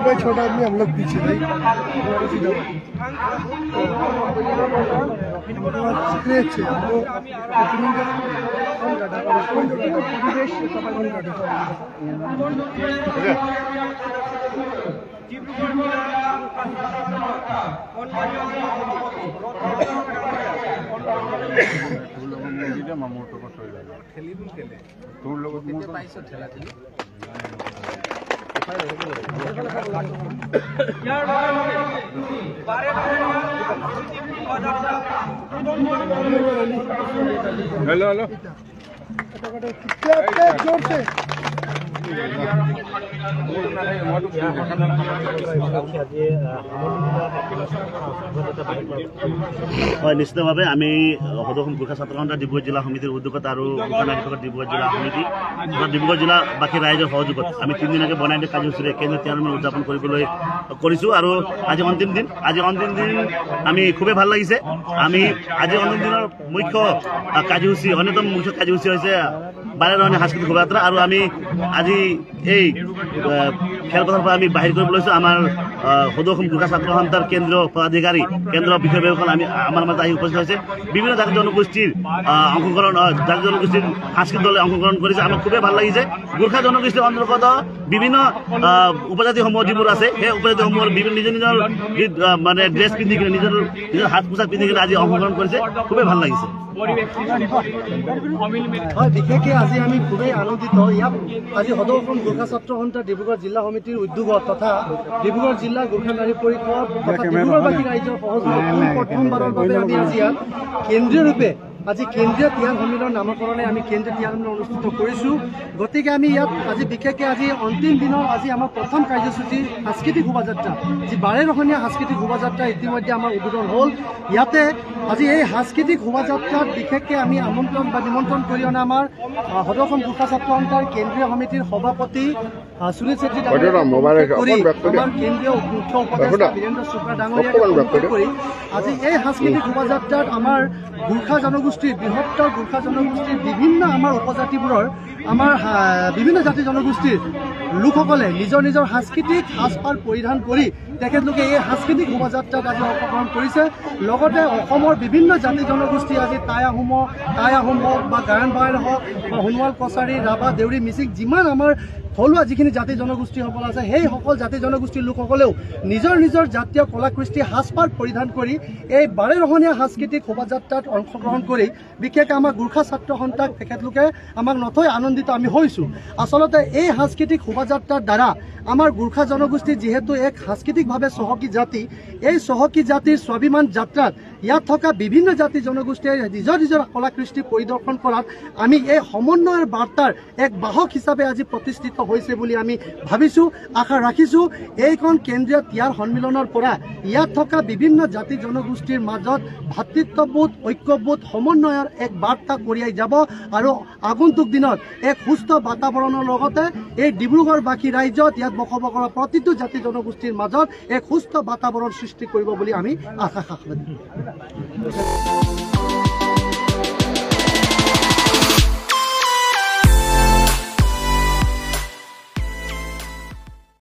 भाई छोटा आदमी हम लोग पीछे भाई তোৰ লোক পাইছো ঠেলা ঠেলি हेलो हेलो जोर से হয় নিশ্চিতভাৱে আমি সদৌ গোৰ্খা ছাত্ৰ সন্থা ডিব্ৰুগড় জিলা সমিতিৰ উদ্যোগত আৰু ডিব্ৰুগড় জিলা সমিতি ডিব্ৰুগড় জিলাবাসী ৰাইজৰ সহযোগত আমি 3 দিনলৈকে বনাই দিয়া কাৰ্যসূচীৰে কেন্দ্ৰীয় তিয়াৰমেল উদযাপন কৰিবলৈ কৰিছোঁ আৰু আজি অন্তিম দিন আমি খুবেই ভাল লাগিছে আমি আজি অন্তিম দিনৰ মুখ্য কাৰ্যসূচী অন্যতম মুখ্য কাৰ্যসূচী হৈছে বাৰেৰহণীয়া সাংস্কৃতিক শোভাযাত্ৰা আৰু আমি আজি এই খেলপথাৰৰ পৰা আমি বাহিৰ কৰিব লৈছোঁ আমাৰ সদৌ গোৰ্খা ছাত্ৰ সন্থাৰ কেন্দ্ৰীয় পদাধিকাৰী কেন্দ্ৰীয় বিষয়ববীয়াসকল আমাৰ মাজত আহি উপস্থিত হৈছে বিভিন্ন জাতি জনগোষ্ঠীৰ অংশগ্ৰহণ জাতি জনগোষ্ঠীৰ সাংস্কৃতিক দলে অংশগ্ৰহণ কৰিছে আমাৰ খুবেই ভাল লাগিছে গোৰ্খা জনগোষ্ঠীৰ অন্তৰ্গত বিভিন্ন উপজাতিসমূহ যিবোৰ আছে সেই উপজাতিসমূহৰ বিভিন্ন নিজৰ নিজৰ মানে ড্ৰেছ পিন্ধি কিনে নিজৰ হাত পোছাক পিন্ধি কিনে আজি অংশগ্ৰহণ কৰিছে খুবেই ভাল লাগিছে হয় বিশেষকৈ আজি আমি খুবেই আনন্দিত ইয়াত আজি সদৌ গোৰ্খা ছাত্ৰ সন্থা ডিব্ৰুগড় জিলা সমিতিৰ উদ্যোগত তথা ডিব্ৰুগড় জিলা গোৰ্খা নাৰী পৰিষদ তথা ডিব্ৰুগড়বাসী ৰাইজৰ সহযোগত প্ৰথমবাৰৰ বাবে আমি আজি ইয়াত কেন্দ্ৰীয় ৰূপে আজি কেন্দ্ৰীয় তিয়াৰ সন্মিলন নামকৰণে আমি কেন্দ্ৰীয় তিয়াৰ সন্মিলন অনুষ্ঠিত কৰিছোঁ গতিকে আমি ইয়াত আজি বিশেষকৈ আজি অন্তিম দিনৰ আজি আমাৰ প্ৰথম কাৰ্যসূচী সাংস্কৃতিক শোভাযাত্ৰা যি বাৰেৰহণীয়া সাংস্কৃতিক শোভাযাত্ৰা ইতিমধ্যে আমাৰ উদ্বোধন হ'ল ইয়াতে আজি এই সাংস্কৃতিক শোভাযাত্ৰাত বিশেষকৈ আমি আমন্ত্ৰণ বা নিমন্ত্ৰণ কৰি অনা আমাৰ সদৌ গোৰ্খা ছাত্ৰ সন্থাৰ কেন্দ্ৰীয় সমিতিৰ সভাপতি সুনীল চেত্ৰী আমাৰ কেন্দ্ৰীয় মুখ্য উপদেষ্টা বীৰেন্দ্ৰ চোপ্ৰা ডাঙৰীয়াক কৰি আজি এই সাংস্কৃতিক শোভাযাত্ৰাত আমাৰ গোৰ্খা জনগোষ্ঠীৰ বৃহত্তৰ গোৰ্খা জনগোষ্ঠীৰ বিভিন্ন আমাৰ উপজাতিবোৰৰ আমাৰ বিভিন্ন জাতি জনগোষ্ঠীৰ লোকসকলে নিজৰ নিজৰ সাংস্কৃতিক সাজপাৰ পৰিধান কৰি তেখেতলোকে এই সাংস্কৃতিক শোভাযাত্ৰাত আজি অংশগ্ৰহণ কৰিছে লগতে অসমৰ বিভিন্ন জাতি জনগোষ্ঠী আজি টাই আহোম হওক বা গায়ন বায়ন হওক বা সোণোৱাল কছাৰী ৰাভা দেউৰী মিচিং যিমান আমাৰ থলুৱা যিখিনি জাতি জনগোষ্ঠীসকল আছে সেই সকল জাতি জনগোষ্ঠীৰ লোকসকলেও নিজৰ নিজৰ জাতীয় কলা কৃষ্টি সাজপাৰ পৰিধান কৰি এই বাৰেৰহণীয়া সাংস্কৃতিক শোভাযাত্ৰাত অংশগ্ৰহণ কৰি বিশেষকৈ আমাৰ গোৰ্খা ছাত্ৰ সন্থাক তেখেতলোকে আমাক নথৈ আনন্দিত আমি হৈছোঁ আচলতে এই সাংস্কৃতিক শোভাযাত্ৰাৰ দ্বাৰা আমাৰ গোৰ্খা জনগোষ্ঠী যিহেতু এক সাংস্কৃতিকভাৱে চহকী জাতি এই চহকী জাতিৰ স্বাভিমান যাত্ৰাত ইয়াত থকা বিভিন্ন জাতি জনগোষ্ঠীয়ে নিজৰ নিজৰ কলা কৃষ্টি পৰিদৰ্শন কৰাত আমি এই সমন্বয়ৰ বাৰ্তাৰ এক বাহক হিচাপে আজি প্ৰতিষ্ঠিত হৈছে বুলি আমি ভাবিছোঁ আশা ৰাখিছোঁ এইখন কেন্দ্ৰীয় তিয়াৰ সন্মিলনৰ পৰা ইয়াত থকা বিভিন্ন জাতি জনগোষ্ঠীৰ মাজত ভাতৃত্ববোধ ঐক্যবোধ সমন্বয়ৰ এক বাৰ্তা কঢ়িয়াই যাব আৰু আগন্তুক দিনত এক সুস্থ বাতাবৰণৰ লগতে এই ডিব্ৰুগড়বাসী ৰাইজত ইয়াত বসবাস কৰা প্ৰতিটো জাতি জনগোষ্ঠীৰ মাজত এক সুস্থ বাতাবৰণ সৃষ্টি কৰিব বুলি আমি আশা ৰাখিছোঁ।